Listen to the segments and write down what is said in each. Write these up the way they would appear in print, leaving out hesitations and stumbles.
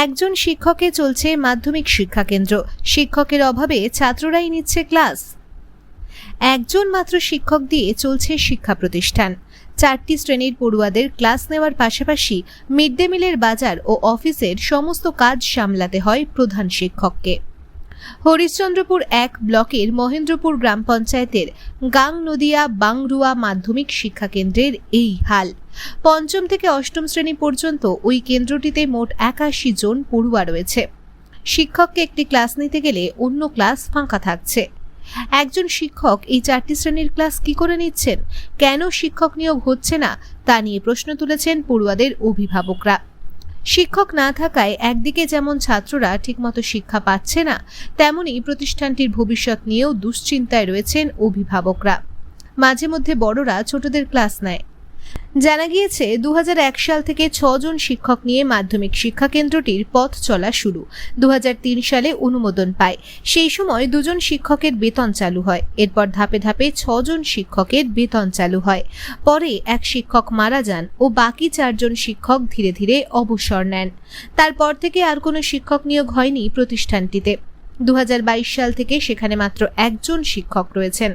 একজন শিক্ষকে চলছে মাধ্যমিক শিক্ষা কেন্দ্র। শিক্ষকের অভাবে ছাত্ররাই নিচ্ছে ক্লাস। একজন মাত্র শিক্ষক দিয়ে চলছে শিক্ষা প্রতিষ্ঠান। 4টি শ্রেণীর পড়ুয়াদের ক্লাস নেওয়ার পাশাপাশি মিড ডে মিলের বাজার ও অফিসের সমস্ত কাজ সামলাতে হয় প্রধান শিক্ষককে। হরিশ্চন্দ্রপুর 1 ব্লকের মহেন্দ্রপুর গ্রাম পঞ্চায়েতের গাং নদিয়া বাংরুয়া মাধ্যমিক শিক্ষা কেন্দ্রের এই হাল। 5ম থেকে 8ম শ্রেণী পর্যন্ত ওই কেন্দ্রটিতে মোট 81 জন পড়ুয়া রয়েছে। শিক্ষককে একটি ক্লাস নিতে গেলে অন্য ক্লাস ফাঁকা থাকছে। একজন শিক্ষক এই 4টি শ্রেণীর ক্লাস কি করে নিচ্ছেন? কেন শিক্ষক নিয়োগ হচ্ছে না তা নিয়ে প্রশ্ন তুলেছেন পড়ুয়াদের অভিভাবকরা। শিক্ষক না থাকায় একদিকে যেমন ছাত্ররা ঠিকমতো শিক্ষা পাচ্ছে না, তেমনি প্রতিষ্ঠানটির ভবিষ্যৎ নিয়েও দুশ্চিন্তায় রয়েছেন অভিভাবকরা। মাঝে মধ্যে বড়রা ছোটদের ক্লাস নেয়। জানা গিয়েছে 2001 সাল থেকে 6 জন শিক্ষক নিয়ে মাধ্যমিক শিক্ষা কেন্দ্রটির পথ চলা শুরু। 2003 সালে অনুমোদন পায়। সেই সময় 2 জন শিক্ষকের বেতন চালু হয়। এরপর ধাপে ধাপে 6 জন শিক্ষকের বেতন চালু হয়। পরে এক শিক্ষক মারা যান ও বাকি 4 জন শিক্ষক ধীরে ধীরে অবসর নেন। তারপর থেকে আর কোনো শিক্ষক নিয়োগ হয়নি প্রতিষ্ঠানটিতে। 2022 সাল থেকে সেখানে মাত্র একজন শিক্ষক রয়েছেন।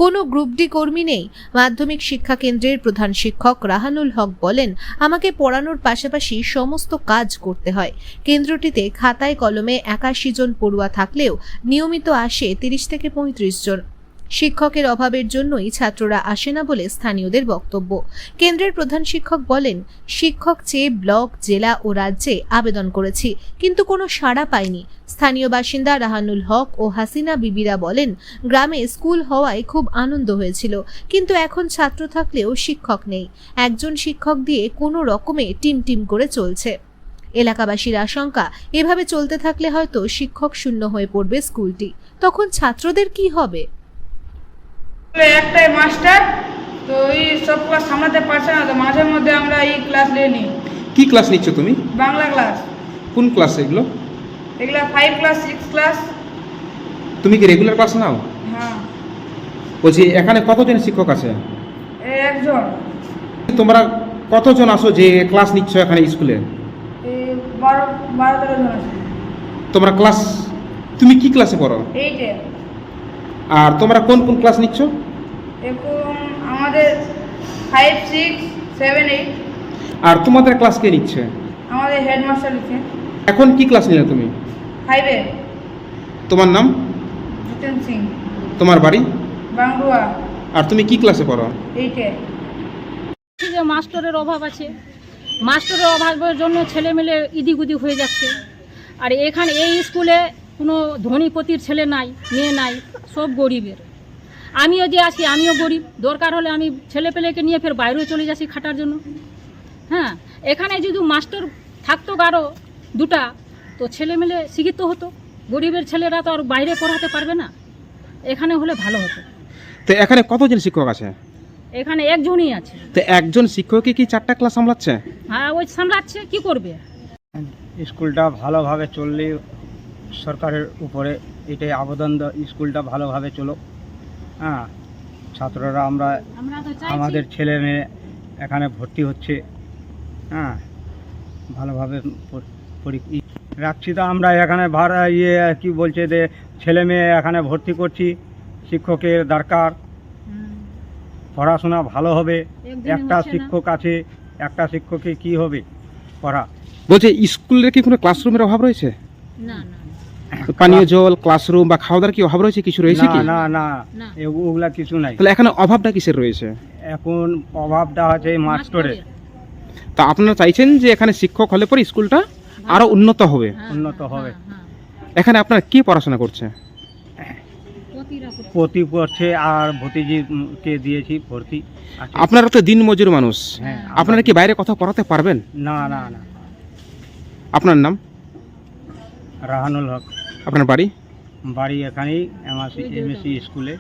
কোনো গ্রুপ ডি কর্মী নেই। মাধ্যমিক শিক্ষা কেন্দ্রের প্রধান শিক্ষক রাহানুল হক বলেন, আমাকে পড়ানোর পাশাপাশি সমস্ত কাজ করতে হয়। কেন্দ্রটিতে খাতায় কলমে 81 জন পড়ুয়া থাকলেও নিয়মিত আসে 30 থেকে 35 জন। শিক্ষকের অভাবের জন্যই ছাত্ররা আসে না বলে স্থানীয়দের বক্তব্য। কেন্দ্রের প্রধান শিক্ষক বলেন, শিক্ষক চেয়ে ব্লক, জেলা ও রাজ্যে আবেদন করেছি, কিন্তু কোনো সাড়া পাইনি। স্থানীয় বাসিন্দা রাহানুল হক ও হাসিনা বিবিরা বলেন, গ্রামে স্কুল হওয়ায় খুব আনন্দ হয়েছিল, কিন্তু এখন ছাত্র থাকলেও শিক্ষক নেই। একজন শিক্ষক দিয়ে কোনো রকমে টিম করে চলছে। এলাকাবাসীর আশঙ্কা, এভাবে চলতে থাকলে হয়তো শিক্ষক শূন্য হয়ে পড়বে স্কুলটি। তখন ছাত্রদের কি হবে? একটাই মাস্টার, তো এই সব ক্লাস সামলাতে পারছে না, তো মাঝে মধ্যে আমরা এই ক্লাস নিয়ে নিই। কি ক্লাস নিচ্ছ তুমি? বাংলা ক্লাস। কোন ক্লাস এগুলো? এগুলা 5 ক্লাস 6 ক্লাস। তুমি কি রেগুলার ক্লাস নাও? হ্যাঁ। বলছি এখানে কতজন শিক্ষক আছে? একজন। তোমরা কতজন আসো যে ক্লাস নিচ্ছ এখানে স্কুলে? 12-13 জন আছে। তোমরা ক্লাস, তুমি কি ক্লাসে পড়ো? 8-এ। আর তোমরা কোন কোন ক্লাস নিচ্ছ? এখন আমাদের 5, 6, 7, 8। আর তোমাদের ক্লাস কে নিচ্ছে? আমাদের হেডমাস্টার লিখে। এখন কি ক্লাস নিলে তুমি? 5-এ। তোমার নাম? জিতেন সিং। তোমার বাড়ি? বাংরুয়া। আর তুমি কি ক্লাসে পড়ো? 8-এ। যে মাস্টারের অভাব আছে, মাস্টারের অভাবের জন্য ছেলেমেলে ইদিগুদি হয়ে যাচ্ছে। আর এখানে এই স্কুলে কোনো ধনীপতির ছেলে নাই, মেয়ে নাই, সব গরিবের। আমিও যে আছি, আমিও গরিব। দরকার হলে আমি ছেলেপেলেকে নিয়ে ফের বাইরেও চলে যাচ্ছি খাটার জন্য। হ্যাঁ, এখানে যদি মাস্টার থাকতো আরও 2টা, তো ছেলেমেলে শিক্ষিত হতো। গরিবের ছেলেরা তো আর বাইরে পড়াতে পারবে না, এখানে হলে ভালো হতো। তো এখানে কতজন শিক্ষক আছে? এখানে একজনই আছে। তো একজন শিক্ষকই কি 4টা ক্লাস সামলাচ্ছে? হ্যাঁ, ওই সামলাচ্ছে, কি করবে? স্কুলটা ভালোভাবে চললে সরকারের উপরে এটাই আবেদন, স্কুলটা ভালোভাবে চলো। হ্যাঁ, ছাত্ররা আমরা তো চাইছি আমাদের ছেলে মেয়ে এখানে ভর্তি হচ্ছে। হ্যাঁ, ভালোভাবে রাখছি। তো আমরা এখানে ভাড়া কি বলছে যে ছেলে মেয়ে এখানে ভর্তি করছি, শিক্ষকের দরকার, পড়াশোনা ভালো হবে। একটা শিক্ষক আছে, একটা শিক্ষকে কি হবে পড়া? বলছে স্কুলের কি কোনো ক্লাসরুমের অভাব রয়েছে? না না পানীয় জল, ক্লাসরুম বা খাওয়া দাওয়ার কি অভাব রয়েছে? কিছু রয়েছে কি? না না না। ওগুলা কিছু নাই। তাহলে এখানে অভাবটা কিসের রয়েছে? এখন অভাবটা আছে মাস্টারের। তা আপনারা চাইছেন যে এখানে শিক্ষক হলে পরে স্কুলটা আরো উন্নত হবে? উন্নত হবে। এখানে আপনারা কি পড়াশোনা করছে? ভর্তি করছে আর ভতিজিকে দিয়েছি ভর্তি আছে। আপনারা তো দিনমজুর মানুষ, হ্যাঁ। আপনারা কি বাইরে কথা পড়াতে পারবেন? না না না। আপনার নাম? রাহানুল হক। আপনার বাড়ি? বাড়ি এখানেই এমএসসি স্কুলে।